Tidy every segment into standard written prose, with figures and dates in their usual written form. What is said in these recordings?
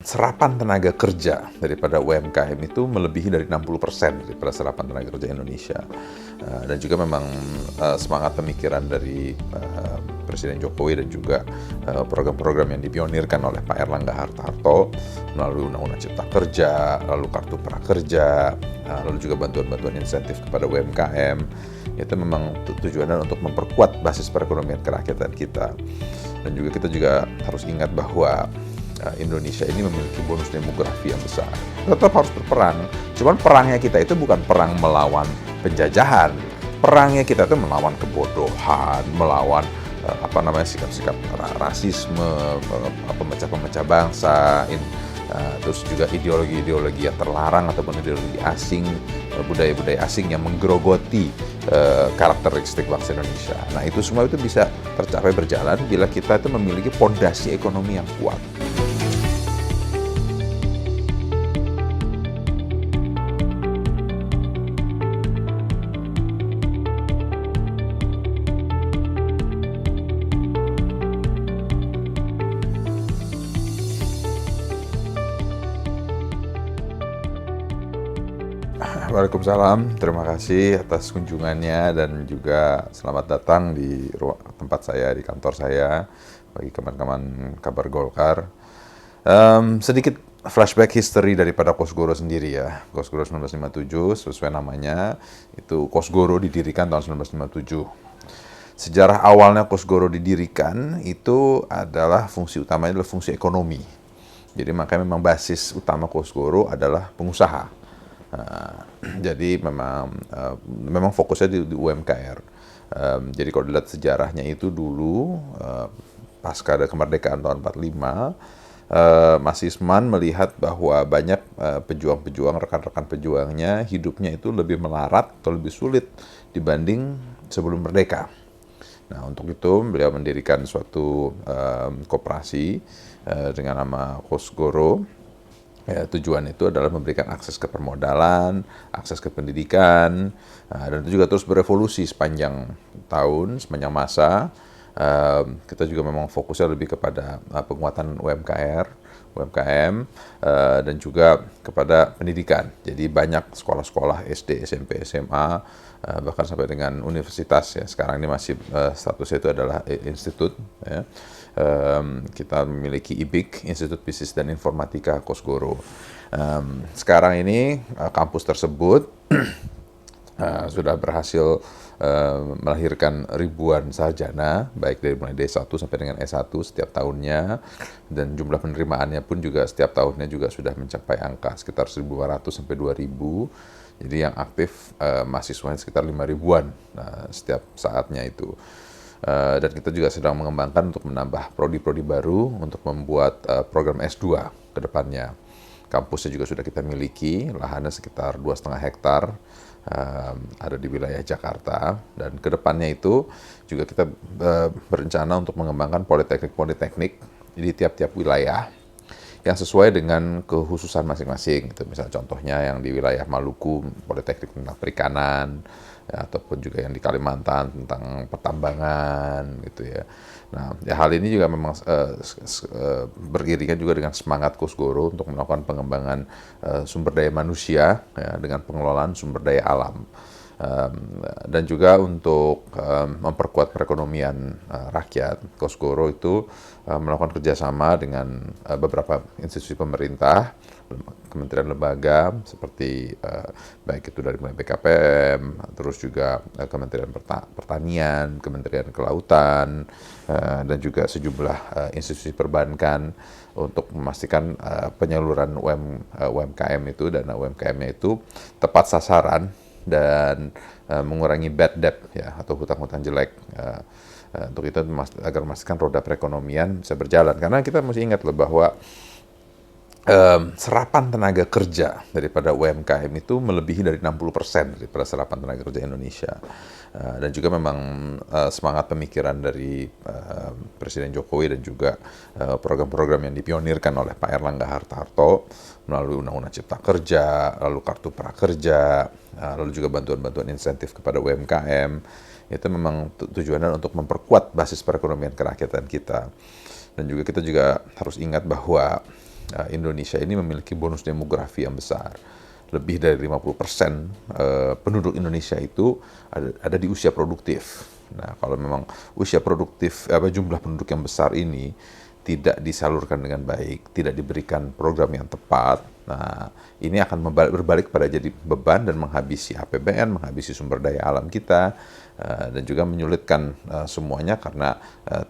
serapan tenaga kerja daripada UMKM itu melebihi dari 60% daripada serapan tenaga kerja Indonesia. Dan juga memang semangat pemikiran dari Presiden Jokowi dan juga program-program yang dipionirkan oleh Pak Erlangga Hartarto melalui Undang-Undang Cipta Kerja, lalu Kartu Prakerja, lalu juga bantuan-bantuan insentif kepada UMKM, itu memang tujuannya untuk memperkuat basis perekonomian kerakyatan kita. Dan juga kita juga harus ingat bahwa Indonesia ini memiliki bonus demografi yang besar. Tetap harus berperang. Cuman perangnya kita itu bukan perang melawan penjajahan. Perangnya kita itu melawan kebodohan, melawan sikap-sikap rasisme, pemecah-pemecah bangsa, terus juga ideologi-ideologi yang terlarang ataupun ideologi asing, budaya-budaya asing yang menggerogoti karakteristik bangsa Indonesia. Nah, itu semua itu bisa tercapai berjalan bila kita itu memiliki fondasi ekonomi yang kuat. Waalaikumsalam, terima kasih atas kunjungannya dan juga selamat datang di tempat saya, di kantor saya, bagi teman-teman kabar Golkar. Sedikit flashback history daripada Kosgoro sendiri ya. Kosgoro 1957, sesuai namanya, itu Kosgoro didirikan tahun 1957. Sejarah awalnya Kosgoro didirikan itu adalah fungsi utamanya adalah fungsi ekonomi. Jadi makanya memang basis utama Kosgoro adalah pengusaha. Jadi memang fokusnya di UMKM. Jadi kalau dilihat sejarahnya itu dulu pasca ada kemerdekaan tahun 45, Mas Isman melihat bahwa banyak pejuang-pejuang, rekan-rekan pejuangnya hidupnya itu lebih melarat atau lebih sulit dibanding sebelum merdeka. Nah, untuk itu beliau mendirikan suatu koperasi dengan nama Kosgoro. Ya, tujuan itu adalah memberikan akses ke permodalan, akses ke pendidikan, dan itu juga terus berevolusi sepanjang tahun, sepanjang masa. Kita juga memang fokusnya lebih kepada penguatan UMKM, dan juga kepada pendidikan. Jadi banyak sekolah-sekolah SD, SMP, SMA, bahkan sampai dengan universitas ya. Sekarang ini masih statusnya itu adalah institut ya. Kita memiliki IBIK, Institut Bisnis dan Informatika Kosgoro. Sekarang ini kampus tersebut sudah berhasil melahirkan ribuan sarjana, baik dari mulai D1 sampai dengan S1 setiap tahunnya, dan jumlah penerimaannya pun juga setiap tahunnya juga sudah mencapai angka sekitar 1.200 sampai 2.000. Jadi yang aktif mahasiswanya sekitar 5.000-an setiap saatnya itu. Dan kita juga sedang mengembangkan untuk menambah prodi-prodi baru untuk membuat program S2 ke depannya. Kampusnya juga sudah kita miliki, lahannya sekitar 2,5 hektar, ada di wilayah Jakarta, dan ke depannya itu juga kita berencana untuk mengembangkan politeknik-politeknik di tiap-tiap wilayah yang sesuai dengan kekhususan masing-masing. Gitu. Misalnya contohnya yang di wilayah Maluku, politeknik tentang perikanan, ya, ataupun juga yang di Kalimantan tentang pertambangan gitu ya. Nah, ya hal ini juga memang beriringan juga dengan semangat Kosgoro untuk melakukan pengembangan sumber daya manusia ya, dengan pengelolaan sumber daya alam. Dan juga untuk memperkuat perekonomian rakyat, Kosgoro itu melakukan kerjasama dengan beberapa institusi pemerintah, kementerian lembaga seperti baik itu dari mulai BKPM, terus juga Kementerian Pertanian, Kementerian Kelautan, dan juga sejumlah institusi perbankan untuk memastikan penyaluran UMKM itu, dana UMKM-nya itu tepat sasaran dan mengurangi bad debt ya, atau hutang-hutang jelek. Untuk itu agar memastikan roda perekonomian bisa berjalan, karena kita mesti ingat loh bahwa serapan tenaga kerja daripada UMKM itu melebihi dari 60% daripada serapan tenaga kerja Indonesia. Dan juga memang semangat pemikiran dari Presiden Jokowi dan juga program-program yang dipionirkan oleh Pak Erlangga Hartarto melalui Undang-Undang Cipta Kerja, lalu Kartu Prakerja, lalu juga bantuan-bantuan insentif kepada UMKM, itu memang tujuannya untuk memperkuat basis perekonomian kerakyatan kita. Dan juga kita juga harus ingat bahwa Indonesia ini memiliki bonus demografi yang besar. Lebih dari 50% penduduk Indonesia itu ada di usia produktif. Nah, kalau memang usia produktif, jumlah penduduk yang besar ini tidak disalurkan dengan baik, tidak diberikan program yang tepat, nah ini akan berbalik pada jadi beban dan menghabisi APBN, menghabisi sumber daya alam kita, dan juga menyulitkan semuanya karena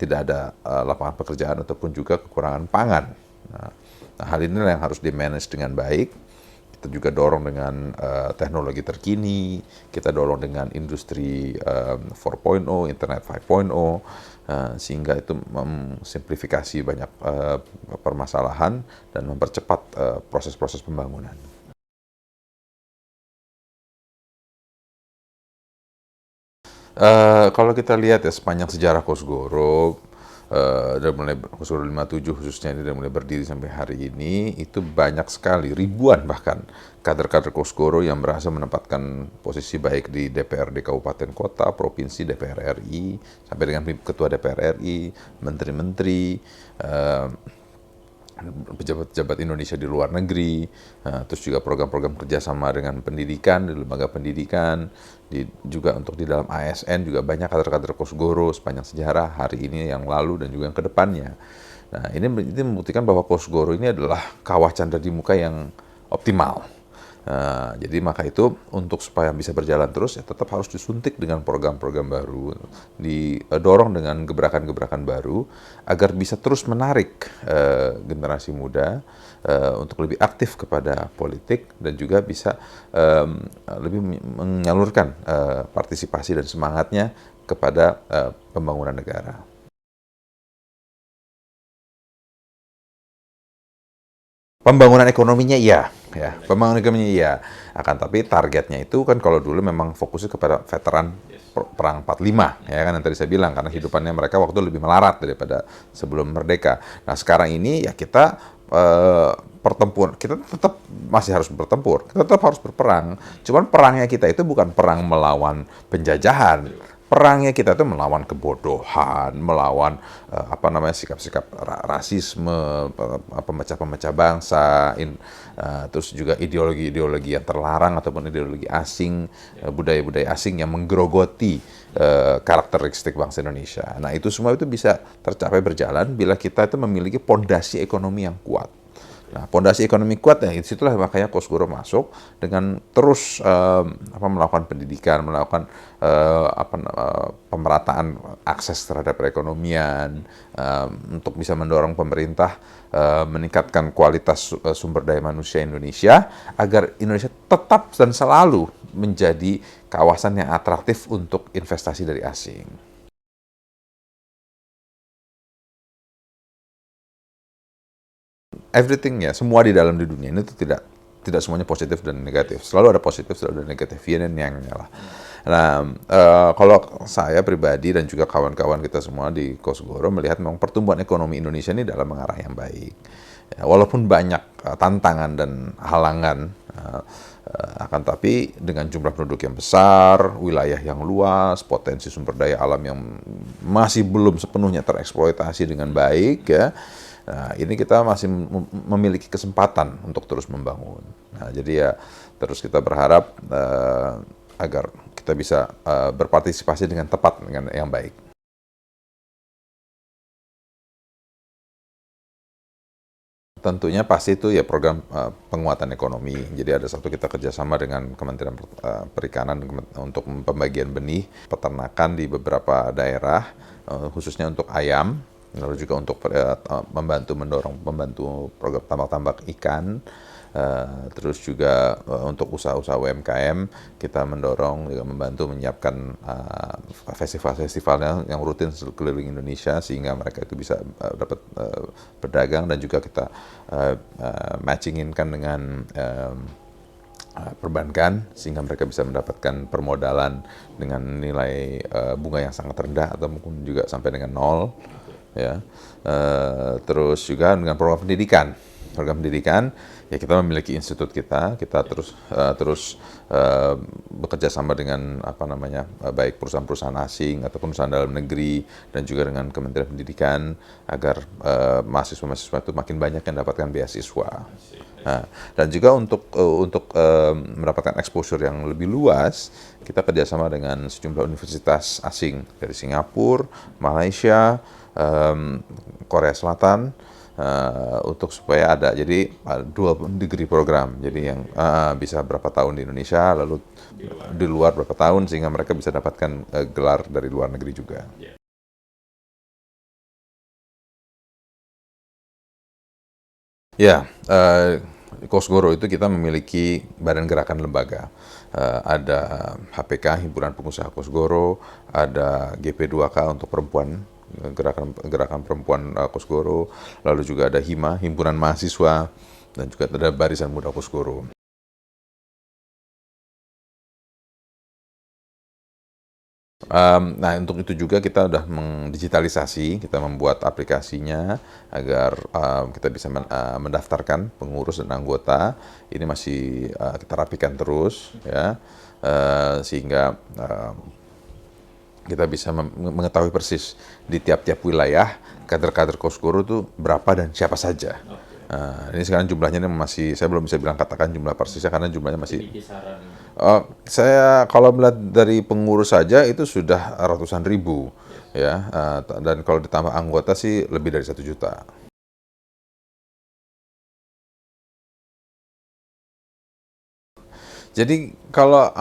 tidak ada lapangan pekerjaan ataupun juga kekurangan pangan. Nah, hal inilah yang harus di-manage dengan baik. Kita juga dorong dengan teknologi terkini, kita dorong dengan industri 4.0, Internet 5.0, sehingga itu memsimplifikasi banyak permasalahan dan mempercepat proses-proses pembangunan. Kalau kita lihat ya sepanjang sejarah Kosgoro, dari mulai Kosgoro 57 khususnya ini dari mulai berdiri sampai hari ini, itu banyak sekali, ribuan bahkan kader-kader Kosgoro yang berhasil menempatkan posisi baik di DPRD Kabupaten Kota, Provinsi, DPR RI, sampai dengan Ketua DPR RI, menteri-menteri, pejabat-pejabat Indonesia di luar negeri, terus juga program-program kerjasama dengan pendidikan, di lembaga pendidikan, juga untuk di dalam ASN juga banyak kader-kader Kosgoro sepanjang sejarah hari ini, yang lalu, dan juga yang kedepannya. Nah, ini membuktikan bahwa Kosgoro ini adalah kawah candra di muka yang optimal. Jadi maka itu untuk supaya bisa berjalan terus ya tetap harus disuntik dengan program-program baru, didorong dengan gebrakan-gebrakan baru agar bisa terus menarik generasi muda untuk lebih aktif kepada politik dan juga bisa lebih menyalurkan partisipasi dan semangatnya kepada pembangunan negara. Pembangunan ekonominya iya, ya. Pembangunan ekonominya iya. Akan tapi targetnya itu kan kalau dulu memang fokusnya kepada veteran perang 45, ya kan yang tadi saya bilang, karena hidupannya mereka waktu lebih melarat daripada sebelum merdeka. Nah, sekarang ini ya kita pertempuran, kita tetap masih harus bertempur, kita tetap harus berperang. Cuman perangnya kita itu bukan perang melawan penjajahan. Perangnya kita itu melawan kebodohan, melawan sikap-sikap rasisme, pemecah-pemecah bangsa, terus juga ideologi-ideologi yang terlarang ataupun ideologi asing, budaya-budaya asing yang menggerogoti karakteristik bangsa Indonesia. Nah, itu semua itu bisa tercapai berjalan bila kita itu memiliki pondasi ekonomi yang kuat. Nah, pondasi ekonomi kuat ya, disitulah makanya Kosgoro masuk dengan terus melakukan pendidikan, melakukan pemerataan akses terhadap perekonomian, untuk bisa mendorong pemerintah meningkatkan kualitas sumber daya manusia Indonesia agar Indonesia tetap dan selalu menjadi kawasan yang atraktif untuk investasi dari asing. Everything ya, semua di dalam di dunia ini tuh tidak semuanya positif dan negatif. Selalu ada positif, selalu ada negatif, yin dan yang-nya lah. Nah, kalau saya pribadi dan juga kawan-kawan kita semua di Kosgoro melihat memang pertumbuhan ekonomi Indonesia ini dalam mengarah yang baik. Ya, walaupun banyak tantangan dan halangan, akan tapi dengan jumlah penduduk yang besar, wilayah yang luas, potensi sumber daya alam yang masih belum sepenuhnya tereksploitasi dengan baik, ya. Nah, ini kita masih memiliki kesempatan untuk terus membangun. Nah, jadi ya terus kita berharap agar kita bisa berpartisipasi dengan tepat, dengan yang baik. Tentunya pasti itu ya program penguatan ekonomi. Jadi ada satu kita kerjasama dengan Kementerian Perikanan untuk pembagian benih peternakan di beberapa daerah, khususnya untuk ayam. Lalu juga untuk membantu program tambak-tambak ikan, terus juga untuk usaha-usaha UMKM kita mendorong juga membantu menyiapkan festival-festival yang rutin sekeliling Indonesia sehingga mereka itu bisa dapat berdagang, dan juga kita matching-inkan dengan perbankan sehingga mereka bisa mendapatkan permodalan dengan nilai bunga yang sangat rendah atau mungkin juga sampai dengan nol. Ya, terus juga dengan program pendidikan Ya kita memiliki institut kita bekerja sama dengan baik perusahaan-perusahaan asing ataupun perusahaan dalam negeri dan juga dengan Kementerian Pendidikan agar mahasiswa-mahasiswa itu makin banyak yang dapatkan beasiswa. Nah, dan juga untuk mendapatkan exposure yang lebih luas, kita kerjasama dengan sejumlah universitas asing dari Singapura, Malaysia, Korea Selatan, untuk supaya ada jadi dual degree program. Jadi yang bisa berapa tahun di Indonesia, lalu di luar berapa tahun sehingga mereka bisa dapatkan gelar dari luar negeri juga. Ya, Kosgoro itu kita memiliki badan gerakan lembaga. Ada HPK, Himpunan Pengusaha Kosgoro, ada GP2K untuk perempuan, gerakan perempuan Kosgoro, lalu juga ada HIMA, Himpunan Mahasiswa, dan juga ada Barisan Muda Kosgoro. Nah, untuk itu juga kita sudah mendigitalisasi, kita membuat aplikasinya agar kita bisa mendaftarkan pengurus dan anggota. Ini masih kita rapikan terus, ya, sehingga kita bisa mengetahui persis di tiap-tiap wilayah kader-kader Kosgoro itu berapa dan siapa saja. Ini sekarang jumlahnya masih, saya belum bisa bilang katakan jumlah persisnya karena jumlahnya masih. Saya kalau melihat dari pengurus saja itu sudah ratusan ribu, ya, dan kalau ditambah anggota sih lebih dari 1 juta. Jadi kalau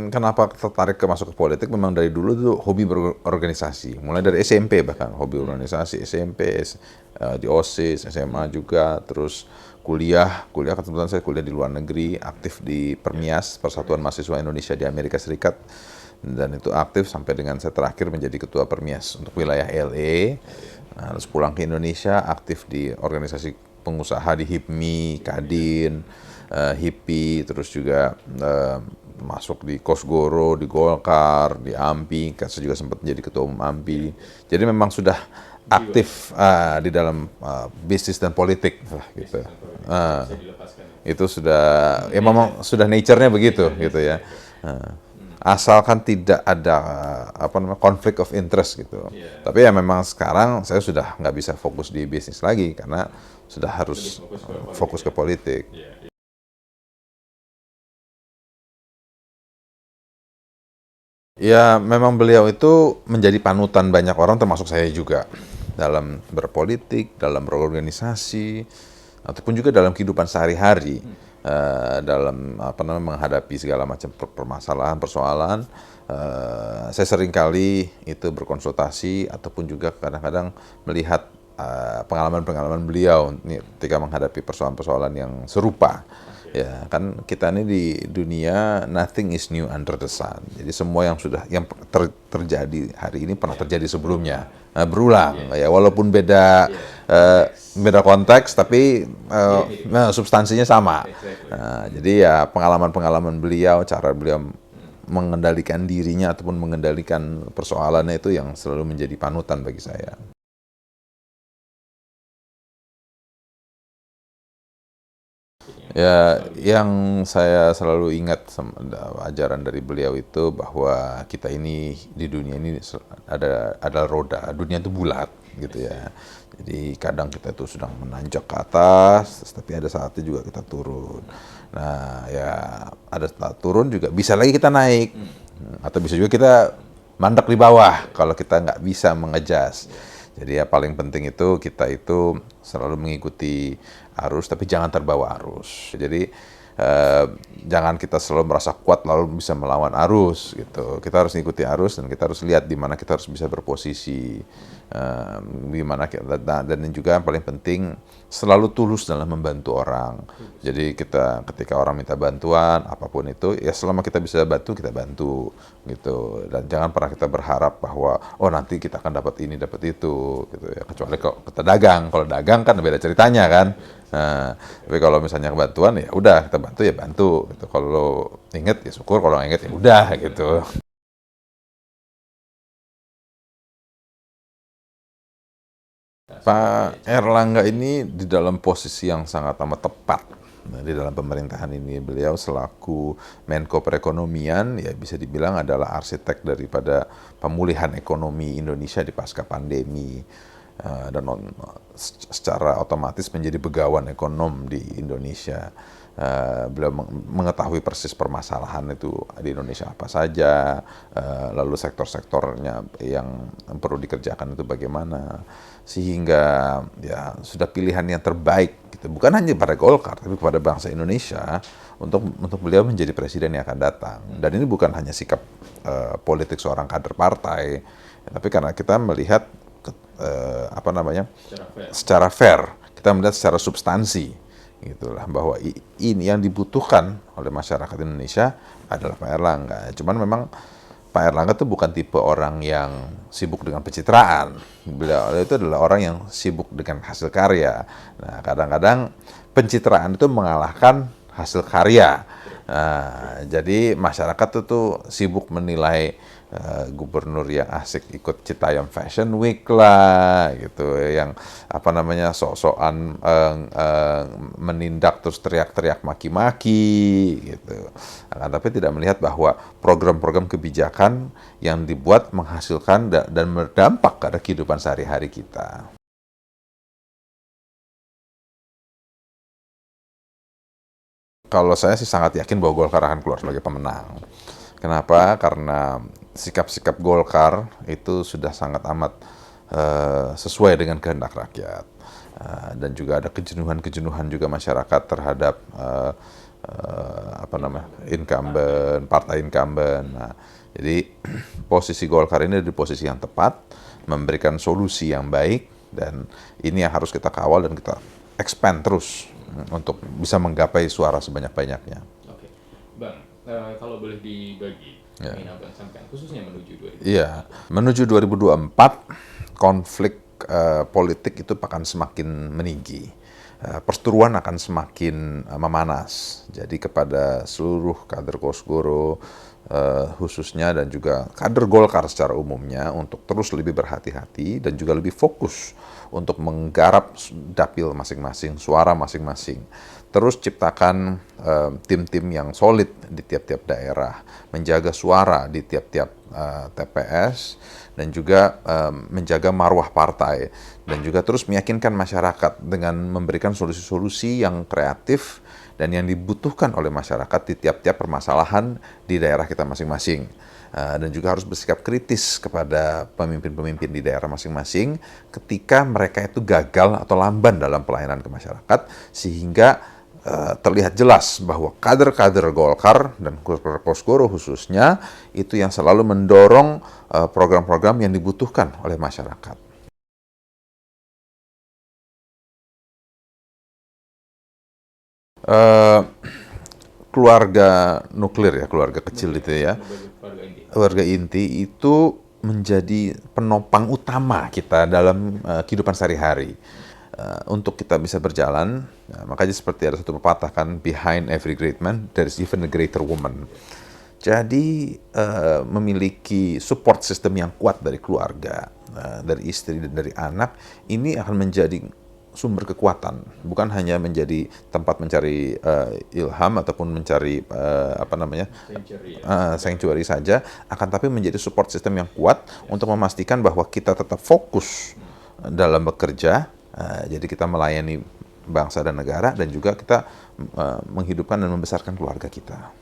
kenapa tertarik masuk ke politik, memang dari dulu tuh hobi berorganisasi, mulai dari SMP bahkan hobi organisasi, SMP, di OSIS, SMA juga, terus kuliah kebetulan saya kuliah di luar negeri, aktif di Permias, Persatuan Mahasiswa Indonesia di Amerika Serikat, dan itu aktif sampai dengan saya terakhir menjadi ketua Permias untuk wilayah LA. Nah, terus pulang ke Indonesia, aktif di organisasi pengusaha di HIPMI, Kadin, HIPI, terus juga masuk di Kosgoro, di Golkar, di AMPI, saya juga sempat menjadi ketua umum AMPI. Jadi memang sudah aktif di dalam bisnis dan politik lah gitu. Itu sudah, ya memang sudah nature-nya begitu gitu ya. Asalkan tidak ada konflik of interest gitu. Tapi ya memang sekarang saya sudah nggak bisa fokus di bisnis lagi karena sudah harus fokus ke politik. Ya, memang beliau itu menjadi panutan banyak orang, termasuk saya juga, dalam berpolitik, dalam berorganisasi, ataupun juga dalam kehidupan sehari-hari, dalam menghadapi segala macam permasalahan, persoalan. Saya seringkali itu berkonsultasi ataupun juga kadang-kadang melihat pengalaman-pengalaman beliau ketika menghadapi persoalan-persoalan yang serupa. Ya, kan kita ini di dunia nothing is new under the sun. Jadi semua yang terjadi hari ini pernah terjadi sebelumnya. Berulang ya, walaupun beda konteks tapi substansinya sama. Jadi ya pengalaman-pengalaman beliau, cara beliau mengendalikan dirinya ataupun mengendalikan persoalannya itu yang selalu menjadi panutan bagi saya. Ya, yang saya selalu ingat ajaran dari beliau itu bahwa kita ini di dunia ini ada roda, dunia itu bulat gitu ya. Jadi kadang kita itu sedang menanjak ke atas, tapi ada saatnya juga kita turun. Nah, ya ada saat turun juga bisa lagi kita naik, atau bisa juga kita mandek di bawah kalau kita nggak bisa mengejas. Jadi ya paling penting itu kita itu selalu mengikuti arus tapi jangan terbawa arus. Jadi jangan kita selalu merasa kuat lalu bisa melawan arus gitu. Kita harus mengikuti arus dan kita harus lihat di mana kita harus bisa berposisi, di mana dan juga yang paling penting selalu tulus dalam membantu orang. Jadi kita ketika orang minta bantuan apapun itu ya selama kita bisa bantu kita bantu gitu, dan jangan pernah kita berharap bahwa oh nanti kita akan dapat ini dapat itu gitu ya, kecuali kalau kita dagang. Kalau dagang kan beda ceritanya kan. Nah, tapi kalau misalnya bantuan ya udah kita bantu ya bantu gitu. Kalau inget ya syukur, kalau nggak inget ya udah gitu. Pak Erlangga ini di dalam posisi yang sangat amat tepat Nah, di dalam pemerintahan ini beliau selaku Menko Perekonomian ya bisa dibilang adalah arsitek daripada pemulihan ekonomi Indonesia di pasca pandemi. Dan secara otomatis menjadi begawan ekonom di Indonesia. Beliau mengetahui persis permasalahan itu di Indonesia apa saja, lalu sektor-sektornya yang perlu dikerjakan itu bagaimana, sehingga ya sudah pilihan yang terbaik gitu. Bukan hanya pada Golkar tapi kepada bangsa Indonesia untuk beliau menjadi presiden yang akan datang. Dan ini bukan hanya sikap politik seorang kader partai, tapi karena kita melihat secara fair, kita melihat secara substansi, gitulah, bahwa ini yang dibutuhkan oleh masyarakat Indonesia adalah Pak Erlangga. Cuman memang Pak Erlangga itu bukan tipe orang yang sibuk dengan pencitraan. Beliau itu adalah orang yang sibuk dengan hasil karya. Nah, kadang-kadang pencitraan itu mengalahkan hasil karya. Nah, jadi masyarakat itu sibuk menilai gubernur yang asik ikut Citayam Fashion Week lah gitu, yang sok-sokan menindak terus teriak-teriak maki-maki gitu. Nah, tapi tidak melihat bahwa program-program kebijakan yang dibuat menghasilkan dan berdampak pada kehidupan sehari-hari kita. Kalau saya sih sangat yakin bahwa Golkar akan keluar sebagai pemenang. Kenapa? Karena sikap-sikap Golkar itu sudah sangat amat sesuai dengan kehendak rakyat. Dan juga ada kejenuhan-kejenuhan juga masyarakat terhadap incumbent, partai incumbent. Nah, jadi posisi Golkar ini di posisi yang tepat, memberikan solusi yang baik, dan ini yang harus kita kawal dan kita expand terus untuk bisa menggapai suara sebanyak-banyaknya. Oke, Bang, kalau boleh dibagi, ingin Abang sampaikan khususnya menuju 2024. Iya, menuju 2024 konflik politik itu akan semakin meninggi. Perseteruan akan semakin memanas. Jadi kepada seluruh kader Kosgoro khususnya dan juga kader Golkar secara umumnya untuk terus lebih berhati-hati dan juga lebih fokus untuk menggarap dapil masing-masing, suara masing-masing. Terus ciptakan tim-tim yang solid di tiap-tiap daerah, menjaga suara di tiap-tiap TPS, dan juga menjaga marwah partai, dan juga terus meyakinkan masyarakat dengan memberikan solusi-solusi yang kreatif dan yang dibutuhkan oleh masyarakat di tiap-tiap permasalahan di daerah kita masing-masing. Dan juga harus bersikap kritis kepada pemimpin-pemimpin di daerah masing-masing ketika mereka itu gagal atau lamban dalam pelayanan ke masyarakat, sehingga terlihat jelas bahwa kader-kader Golkar dan Kosgoro khususnya itu yang selalu mendorong program-program yang dibutuhkan oleh masyarakat. Keluarga nuklir ya, keluarga kecil itu ya, keluarga inti itu menjadi penopang utama kita dalam kehidupan sehari-hari. Untuk kita bisa berjalan, makanya seperti ada satu pepatah kan, behind every great man there is even a greater woman. Jadi memiliki support system yang kuat dari keluarga, dari istri dan dari anak, ini akan menjadi sumber kekuatan, bukan hanya menjadi tempat mencari ilham ataupun mencari sanctuary saja, akan tapi menjadi support system yang kuat untuk memastikan bahwa kita tetap fokus dalam bekerja. Jadi kita melayani bangsa dan negara, dan juga kita menghidupkan dan membesarkan keluarga kita.